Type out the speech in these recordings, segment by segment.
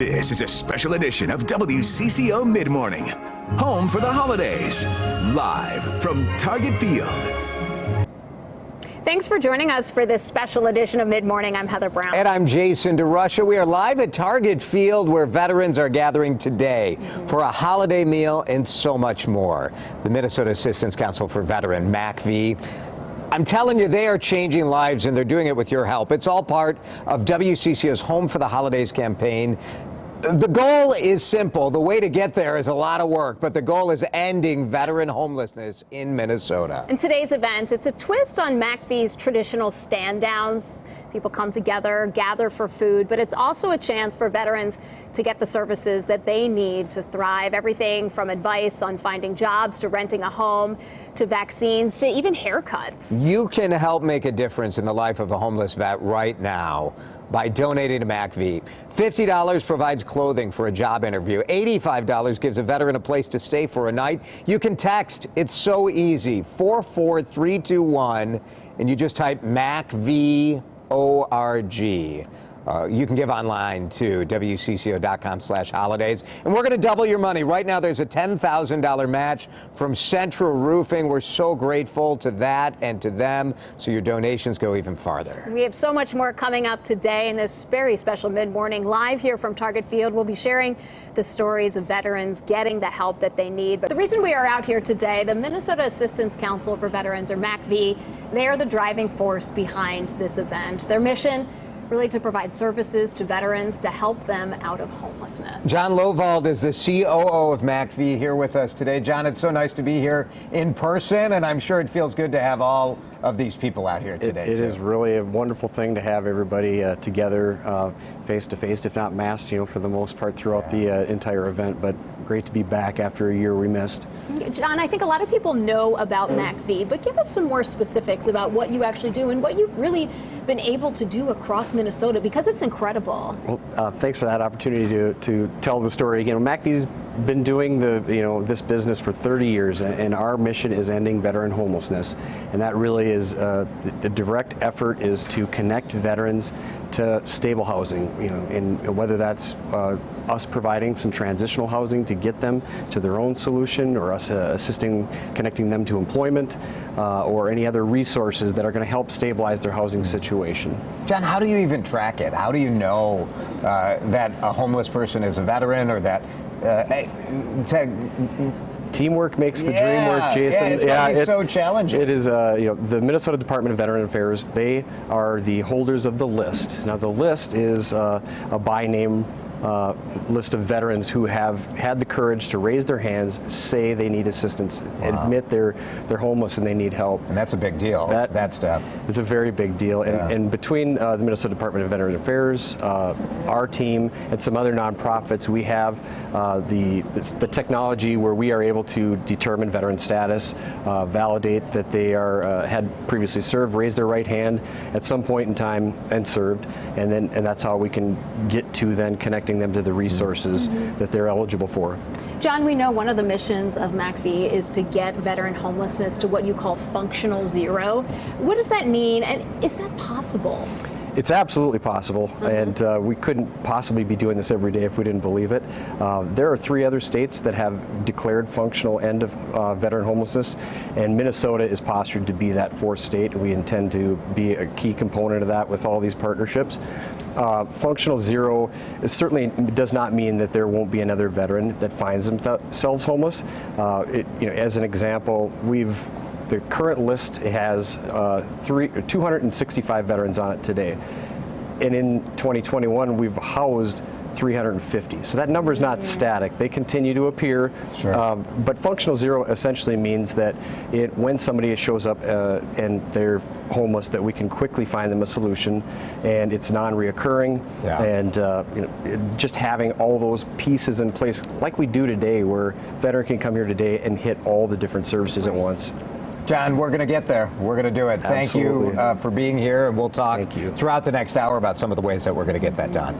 This is a special edition of WCCO Mid-Morning, home for the holidays, live from Target Field. Thanks for joining us for this special edition of Mid-Morning. I'm Heather Brown. And I'm Jason DeRusha. We are live at Target Field where veterans are gathering today for a holiday meal and so much more. The Minnesota Assistance Council for Veteran, MACV. I'm telling you, they are changing lives, and they're doing it with your help. It's all part of WCCO's Home for the Holidays campaign. The goal is simple. The way to get there is a lot of work, but the goal is ending veteran homelessness in Minnesota. In today's event, it's a twist on MACV's traditional stand-downs. People come together, gather for food, but it's also a chance for veterans to get the services that they need to thrive. Everything from advice on finding jobs to renting a home to vaccines to even haircuts. You can help make a difference in the life of a homeless vet right now by donating to MACV. $50 provides clothing for a job interview. $85 gives a veteran a place to stay for a night. You can text. It's so easy. 44321, and you just type MACV ORG. You can give online to WCCO.com/holidays. And we're going to double your money. Right now, there's a $10,000 match from Central Roofing. We're so grateful to that and to them. So your donations go even farther. We have so much more coming up today in this very special mid-morning live here from Target Field. We'll be sharing the stories of veterans getting the help that they need. But the reason we are out here today, the Minnesota Assistance Council for Veterans, or MACV, they are the driving force behind this event. Their mission, really to provide services to veterans to help them out of homelessness. John Lovald is the COO of MACV here with us today. John, it's so nice to be here in person, and I'm sure it feels good to have all of these people out here today. It is really a wonderful thing to have everybody together face to face, if not masked, for the most part throughout the entire event. But great to be back after a year we missed. John, I think a lot of people know about MACV, but give us some more specifics about what you actually do and what you've really been able to do across Minnesota, because it's incredible. Well, thanks for that opportunity to tell the story. MACV's been doing this business for 30 years, and our mission is ending veteran homelessness. And that really is the direct effort is to connect veterans to stable housing, and whether that's us providing some transitional housing to get them to their own solution, or us connecting them to employment, or any other resources that are going to help stabilize their housing situation. John, how do you even track it? How do you know that a homeless person is a veteran, or that teamwork makes the dream work, Jason. It's so challenging. It is, the Minnesota Department of Veteran Affairs, they are the holders of the list. Now, the list is a by name list of veterans who have had the courage to raise their hands, say they need assistance, admit they're homeless and they need help. And that's a big deal. That step is a very big deal. And between the Minnesota Department of Veteran Affairs, our team, and some other nonprofits, we have the technology where we are able to determine veteran status, validate that they had previously served, raised their right hand at some point in time and served, and that's how we can get to then connecting them to the resources that they're eligible for. John, we know one of the missions of MACV is to get veteran homelessness to what you call functional zero. What does that mean, and is that possible? It's absolutely possible, and we couldn't possibly be doing this every day if we didn't believe it. There are 3 other states that have declared functional end of veteran homelessness, and Minnesota is postured to be that 4th state. We intend to be a key component of that with all these partnerships. Functional zero certainly does not mean that there won't be another veteran that finds themselves homeless. As an example, the current list has 265 veterans on it today. And in 2021, we've housed 350. So that number is not static. They continue to appear. Sure. But functional zero essentially means that when somebody shows up and they're homeless, that we can quickly find them a solution, and it's non-reoccurring. And just having all those pieces in place, like we do today, where a veteran can come here today and hit all the different services at once. John, we're going to get there. We're going to do it. Thank you for being here, and we'll talk throughout the next hour about some of the ways that we're going to get that done.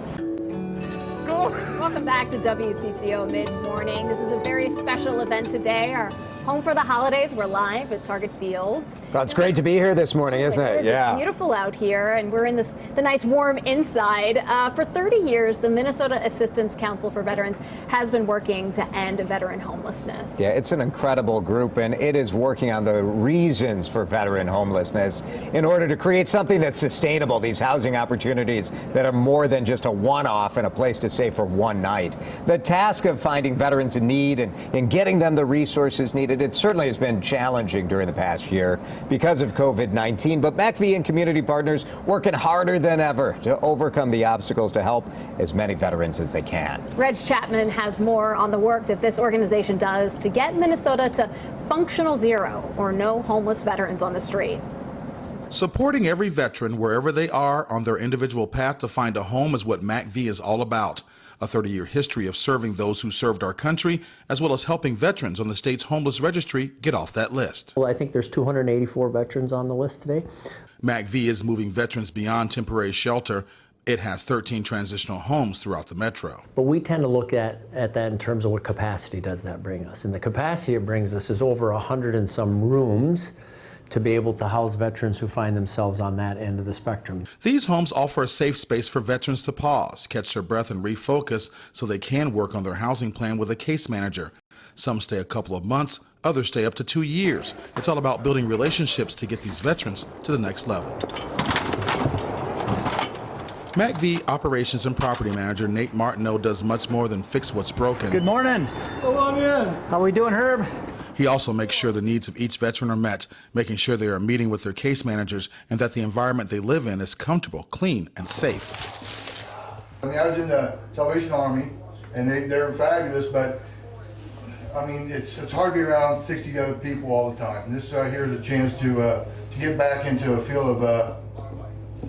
Let's go. Welcome back to WCCO Mid-Morning. This is a very special event today. Our Home for the Holidays. We're live at Target Field. Well, it's great to be here this morning, isn't it? Yeah. It's beautiful out here, and we're in the nice warm inside. For 30 years, the Minnesota Assistance Council for Veterans has been working to end veteran homelessness. Yeah, it's an incredible group, and it is working on the reasons for veteran homelessness in order to create something that's sustainable, these housing opportunities that are more than just a one-off and a place to stay for one night. The task of finding veterans in need and getting them the resources needed, it certainly has been challenging during the past year because of COVID-19, but MACV and community partners working harder than ever to overcome the obstacles to help as many veterans as they can. Reg Chapman has more on the work that this organization does to get Minnesota to functional zero, or no homeless veterans on the street. Supporting every veteran wherever they are on their individual path to find a home is what MACV is all about. A 30-year history of serving those who served our country, as well as helping veterans on the state's homeless registry get off that list. Well, I think there's 284 veterans on the list today. MACV is moving veterans beyond temporary shelter. It has 13 transitional homes throughout the metro. But we tend to look at that in terms of what capacity does that bring us. And the capacity it brings us is over 100 and some rooms to be able to house veterans who find themselves on that end of the spectrum. These homes offer a safe space for veterans to pause, catch their breath, and refocus so they can work on their housing plan with a case manager. Some stay a couple of months, others stay up to 2 years. It's all about building relationships to get these veterans to the next level. MACV Operations and Property Manager Nate Martineau does much more than fix what's broken. Good morning. Go on in. How we doing, Herb? He also makes sure the needs of each veteran are met, making sure they are meeting with their case managers and that the environment they live in is comfortable, clean, and safe. I mean, I was in the Salvation Army, and they're fabulous, but I mean, it's hard to be around 60 other people all the time. And this here is a chance to get back into a feel of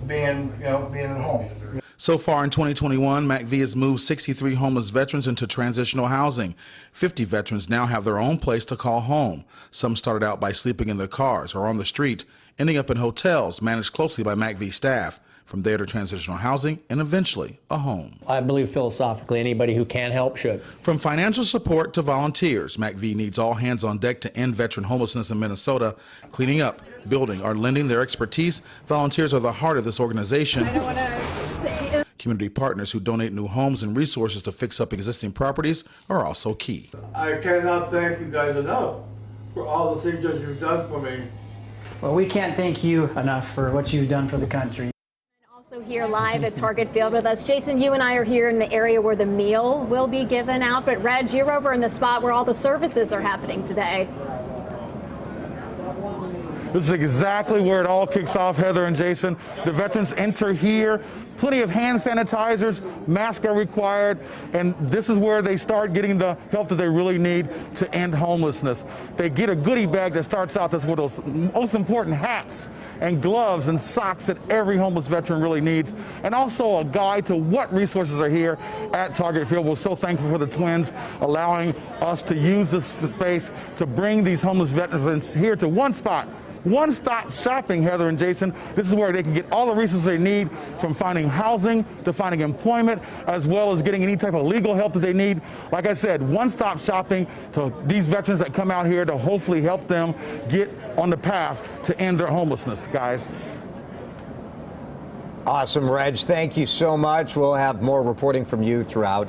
being at home. So far in 2021, MACV has moved 63 homeless veterans into transitional housing. 50 veterans now have their own place to call home. Some started out by sleeping in their cars or on the street, ending up in hotels managed closely by MACV staff. From there to transitional housing and eventually a home. I believe philosophically anybody who can help should. From financial support to volunteers, MACV needs all hands on deck to end veteran homelessness in Minnesota. Cleaning up, building, or lending their expertise, volunteers are the heart of this organization. Community partners who donate new homes and resources to fix up existing properties are also key. I cannot thank you guys enough for all the things that you've done for me. Well, we can't thank you enough for what you've done for the country. Also here live at Target Field with us. Jason, you and I are here in the area where the meal will be given out, but Reg, you're over in the spot where all the services are happening today. This is exactly where it all kicks off, Heather and Jason. The veterans enter here. Plenty of hand sanitizers, masks are required, and this is where they start getting the help that they really need to end homelessness. They get a goodie bag that starts out with those most important hats and gloves and socks that every homeless veteran really needs, and also a guide to what resources are here at Target Field. We're so thankful for the Twins allowing us to use this space to bring these homeless veterans here to one spot. One-stop shopping, Heather and Jason. This is where they can get all the resources they need, from finding housing to finding employment, as well as getting any type of legal help that they need. Like I said, one-stop shopping to these veterans that come out here to hopefully help them get on the path to end their homelessness, guys. Awesome, Reg. Thank you so much. We'll have more reporting from you throughout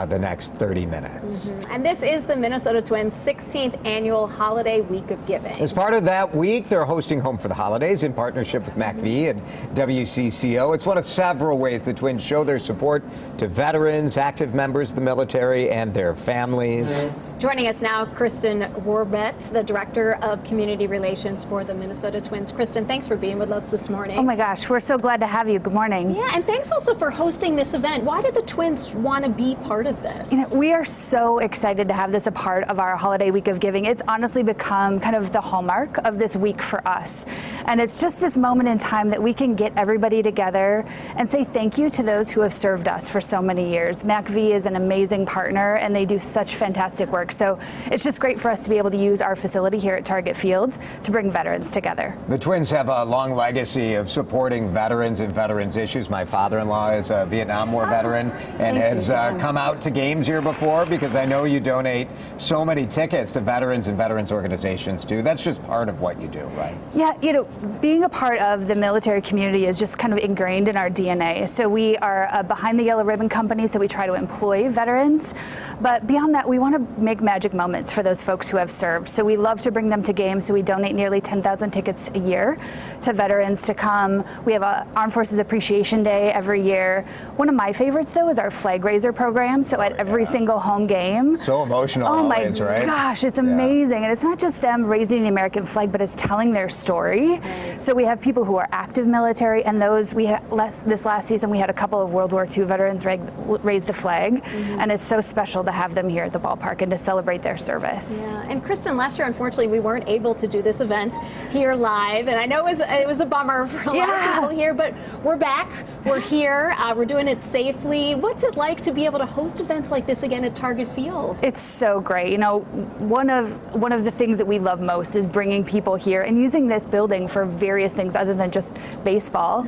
the next 30 minutes. And this is the Minnesota Twins' 16th annual Holiday Week of Giving. As part of that week, they're hosting Home for the Holidays in partnership with MACV and WCCO. It's one of several ways the Twins show their support to veterans, active members of the military, and their families. Joining us now, Kristen Warbett, the Director of Community Relations for the Minnesota Twins. Kristen, thanks for being with us this morning. Oh my gosh, we're so glad to have you. Good morning. Yeah, and thanks also for hosting this event. Why did the Twins want to be part of this? You know, we are so excited to have this a part of our Holiday Week of Giving. It's honestly become kind of the hallmark of this week for us. And it's just this moment in time that we can get everybody together and say thank you to those who have served us for so many years. MACV is an amazing partner, and they do such fantastic work. So it's just great for us to be able to use our facility here at Target Field to bring veterans together. The Twins have a long legacy of supporting veterans and veterans veterans issues. My father-in-law is a Vietnam War veteran and has come out to games here before, because I know you donate so many tickets to veterans and veterans organizations too. That's just part of what you do, right? Yeah, you know, being a part of the military community is just kind of ingrained in our DNA. So we are a behind the yellow ribbon company, so we try to employ veterans. But beyond that, we want to make magic moments for those folks who have served. So we love to bring them to games. So we donate nearly 10,000 tickets a year to veterans to come. We have a Armed Forces Appreciation Day every year. One of my favorites, though, is our flag raiser program. So at every single home game. So emotional always, right? Gosh, it's amazing. And it's not just them raising the American flag, but it's telling their story. So we have people who are active military, and those this last season we had a couple of World War II veterans raise the flag, and it's so special to have them here at the ballpark and to celebrate their service. Yeah, and Kristen, last year unfortunately we weren't able to do this event here live, and I know it was a bummer for a lot of people here, but we're back, we're here, we're doing it safely. What's it like to be able to host events like this again at Target Field? It's so great. You know, one of the things that we love most is bringing people here and using this building for various things other than just baseball.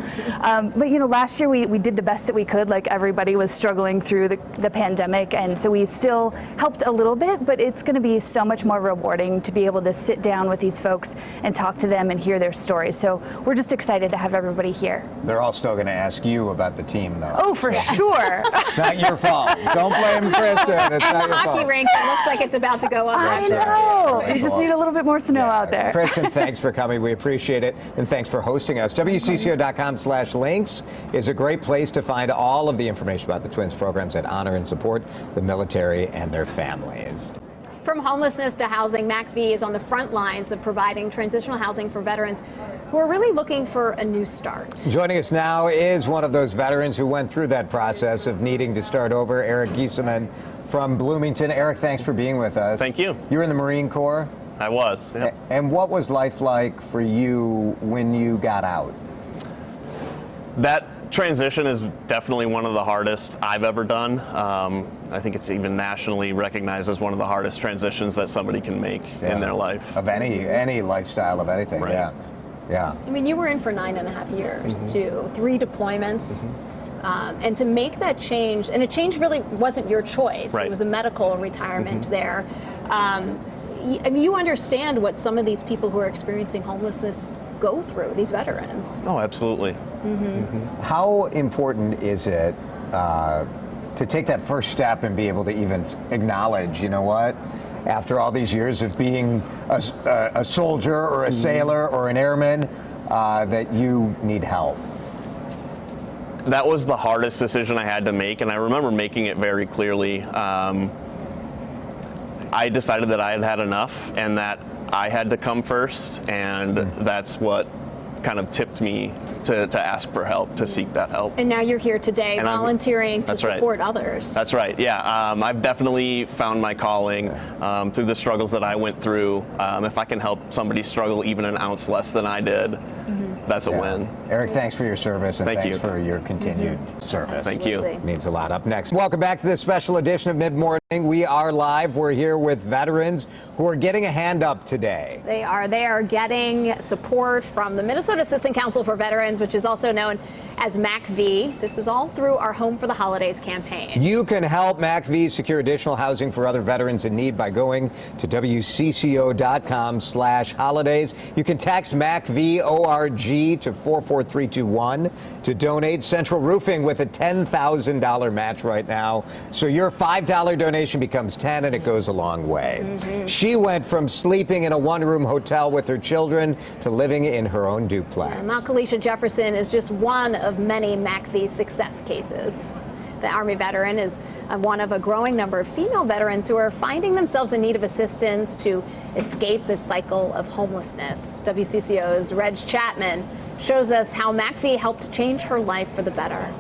But you know, last year we did the best that we could, like everybody was struggling through the pandemic, and so we still helped a little bit, but it's going to be so much more rewarding to be able to sit down with these folks and talk to them and hear their stories. So we're just excited to have everybody here. They're all still going to ask you about the team, though. Oh, for sure. It's not your fault. Don't blame Kristen. It's not your fault. Hockey rink, it looks like it's about to go up. I know. We just need a little bit more snow out there. Kristen, thanks for coming. We appreciate it, and thanks for hosting us. WCCO.com/links is a great place to find all of the information about the Twins programs that honor and support the military and their families. From homelessness to housing, MACV is on the front lines of providing transitional housing for veterans who are really looking for a new start. Joining us now is one of those veterans who went through that process of needing to start over, Eric Giesemann from Bloomington. Eric, thanks for being with us. Thank you. You were in the Marine Corps? I was. Yep. And what was life like for you when you got out? That transition is definitely one of the hardest I've ever done. I think it's even nationally recognized as one of the hardest transitions that somebody can make in their life. Of any lifestyle, of anything, right. Yeah. I mean, you were in for 9.5 years, too. 3 deployments. And to make that change, and a change really wasn't your choice. Right. It was a medical retirement there. I mean, you understand what some of these people who are experiencing homelessness go through, these veterans. Oh, absolutely. How important is it to take that first step and be able to even acknowledge, you know what, after all these years of being a soldier or a sailor or an airman, that you need help? That was the hardest decision I had to make, and I remember making it very clearly. I decided that I had had enough and that I had to come first, and that's what kind of tipped me to ask for help, to seek that help. And now you're here today volunteering to support others. That's right, yeah. I've definitely found my calling through the struggles that I went through. If I can help somebody struggle even an ounce less than I did, that's a win. Eric, thanks for your service, and thanks you for your continued service. Thank you. It means a lot. Up next, welcome back to this special edition of Mid-Morning. We are live. We're here with veterans who are getting a hand up today. They are getting support from the Minnesota Assistant Council for Veterans, which is also known as MACV. This is all through our Home for the Holidays campaign. You can help MACV secure additional housing for other veterans in need by going to WCCO.com/holidays. You can text MACV-ORG to 44321 to donate. Central Roofing with a $10,000 match right now. So your $5 donation becomes 10, and it goes a long way. She went from sleeping in a one-room hotel with her children to living in her own duplex. Malcalisha Jefferson is just one of many MACV success cases. The Army veteran is one of a growing number of female veterans who are finding themselves in need of assistance to escape the cycle of homelessness. WCCO's Reg Chapman shows us how MACV helped change her life for the better.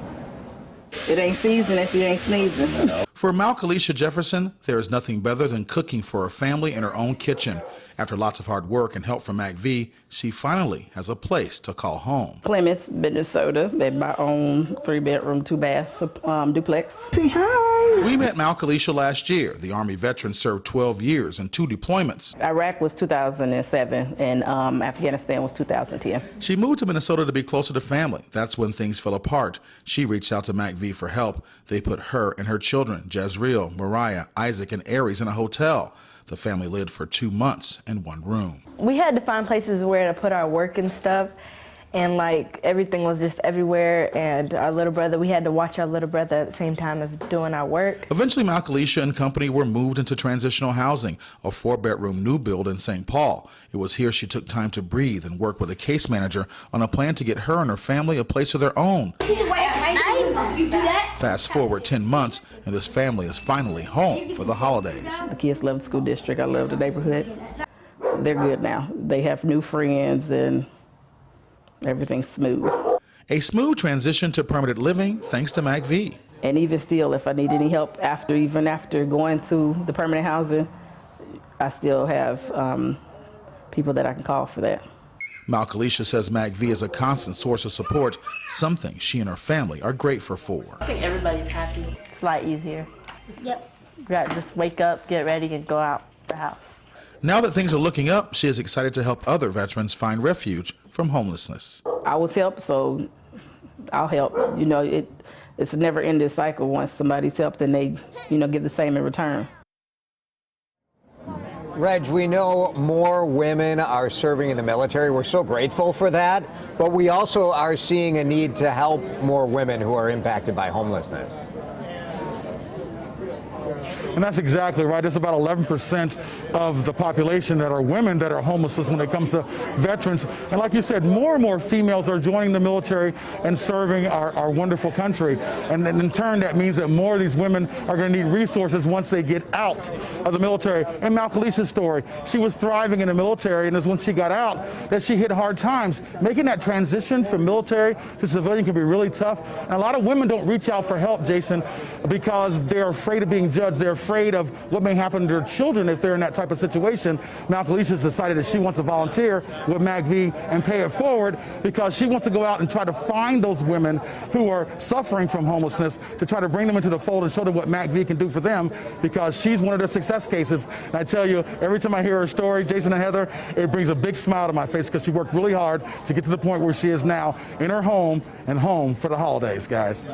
It ain't season if you ain't sneezing. For Malcalisha Jefferson, there is nothing better than cooking for her family in her own kitchen. After lots of hard work and help from MACV, she finally has a place to call home. Plymouth, Minnesota. They have my own 3-bedroom, 2-bath duplex. Say hi. We met Malkalisha last year. The Army veteran served 12 years and 2 deployments. Iraq was 2007 and Afghanistan was 2010. She moved to Minnesota to be closer to family. That's when things fell apart. She reached out to MACV for help. They put her and her children, Jezreel, Mariah, Isaac, and Aries, in a hotel. The family lived for 2 months in one room. We had to find places where to put our work and stuff, and like everything was just everywhere, and our little brother, we had to watch our little brother at the same time as doing our work. Eventually, Malkalisha and company were moved into transitional housing, a 4-bedroom new build in St. Paul. It was here she took time to breathe and work with a case manager on a plan to get her and her family a place of their own. Fast forward 10 months, and this family is finally home for the holidays. The kids love the school district. I love the neighborhood. They're good now. They have new friends and everything's smooth. A smooth transition to permanent living thanks to MACV. And even still, if I need any help even after going to the permanent housing, I still have people that I can call for that. Malkalisha says MACV is a constant source of support, something she and her family are grateful for. I think everybody's happy. It's a lot easier. Yep. Just wake up, get ready, and go out the house. Now that things are looking up, she is excited to help other veterans find refuge from homelessness. I was helped, so I'll help. You know, it's a never-ending cycle. Once somebody's helped, then they, give the same in return. Reg, we know more women are serving in the military. We're so grateful for that. But we also are seeing a need to help more women who are impacted by homelessness. And that's exactly right. There's about 11% of the population that are women that are homeless when it comes to veterans. And like you said, more and more females are joining the military and serving our wonderful country. And in turn, that means that more of these women are going to need resources once they get out of the military. In Malkalisha's story, she was thriving in the military, and it's when she got out that she hit hard times. Making that transition from military to civilian can be really tough. And a lot of women don't reach out for help, Jason, because they're afraid of being judged. They're afraid of what may happen to their children if they're in that type of situation. Malkalisha's decided that she wants to volunteer with MACV and pay it forward because she wants to go out and try to find those women who are suffering from homelessness to try to bring them into the fold and show them what MACV can do for them, because she's one of their success cases. And I tell you, every time I hear her story, Jason and Heather, it brings a big smile to my face because she worked really hard to get to the point where she is now in her home and home for the holidays, guys.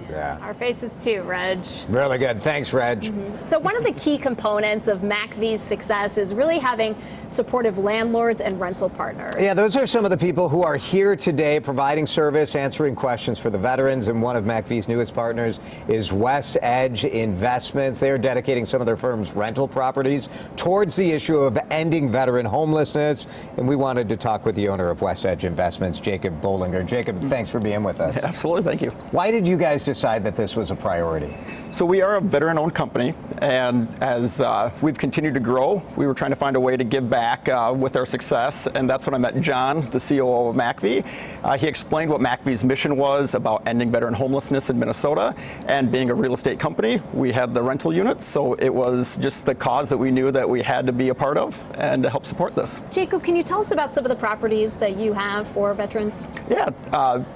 Yeah. Our faces too, Reg. Really good. Thanks, Reg. So one of the key components of MACV's success is really having supportive landlords and rental partners. Yeah, those are some of the people who are here today providing service, answering questions for the veterans. And one of MACV's newest partners is West Edge Investments. They are dedicating some of their firm's rental properties towards the issue of ending veteran homelessness. And we wanted to talk with the owner of West Edge Investments, Jacob Bollinger. Jacob, thanks for being with us. Yeah, absolutely. Thank you. Why did you guys decide that this was a priority? So we are a veteran-owned company, and as we've continued to grow, we were trying to find a way to give back with our success, and that's when I met John, the COO of MACV. He explained what MACV's mission was about ending veteran homelessness in Minnesota, and being a real estate company, we had the rental units, so it was just the cause that we knew that we had to be a part of and to help support this. Jacob, can you tell us about some of the properties that you have for veterans? Yeah,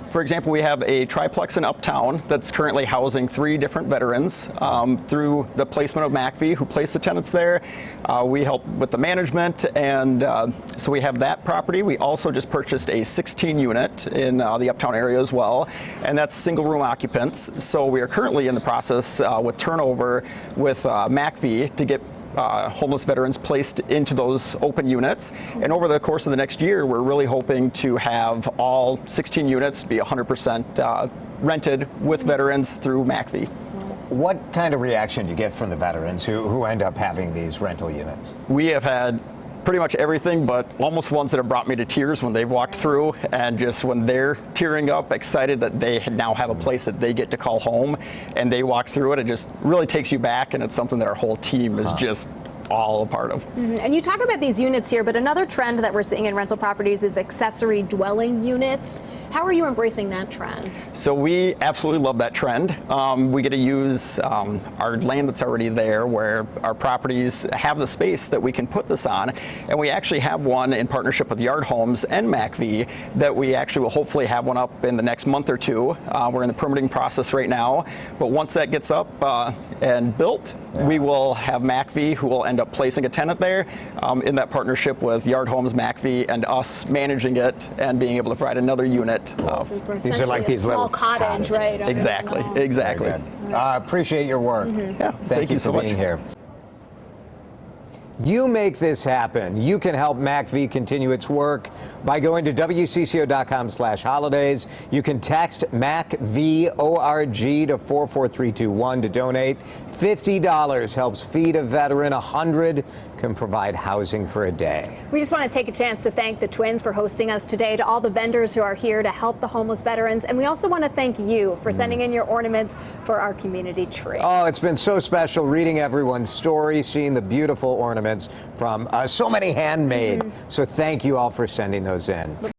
for example, we have a triplex in Uptown that's currently housing 3 different veterans through the placement of MACV, who placed the tenants there. We help with the management, and so we have that property. We also just purchased a 16 unit in the Uptown area as well, and that's single room occupants. So we are currently in the process with turnover with MACV to get homeless veterans placed into those open units. And over the course of the next year, we're really hoping to have all 16 units be 100% rented with veterans through MACV. What kind of reaction do you get from the veterans who end up having these rental units? We have had pretty much everything, but almost ones that have brought me to tears when they've walked through, and just when they're tearing up, excited that they now have a place that they get to call home, and they walk through it. It just really takes you back, and it's something that our whole team is just all a part of. And you talk about these units here, but another trend that we're seeing in rental properties is accessory dwelling units. How are you embracing that trend? So we absolutely love that trend. We get to use our land that's already there, where our properties have the space that we can put this on, and we actually have one in partnership with Yard Homes and MACV that we actually will hopefully have one up in the next month or two. We're in the permitting process right now, but once that gets up and built, we will have MACV who will end up placing a tenant there in that partnership with Yard Homes, MACV, and us managing it and being able to provide another unit. These are like these little cottage, right? Exactly, exactly. Appreciate your work. Yeah, Thank you so for being much. here. You make this happen. You can help MACV continue its work by going to WCCO.com/holidays. You can text MACV-ORG to 44321 to donate. $50 helps feed a veteran. 100 can provide housing for a day. We just want to take a chance to thank the Twins for hosting us today, to all the vendors who are here to help the homeless veterans, and we also want to thank you for sending in your ornaments for our community tree. Oh, it's been so special reading everyone's story, seeing the beautiful ornaments from so many handmade. So thank you all for sending those in.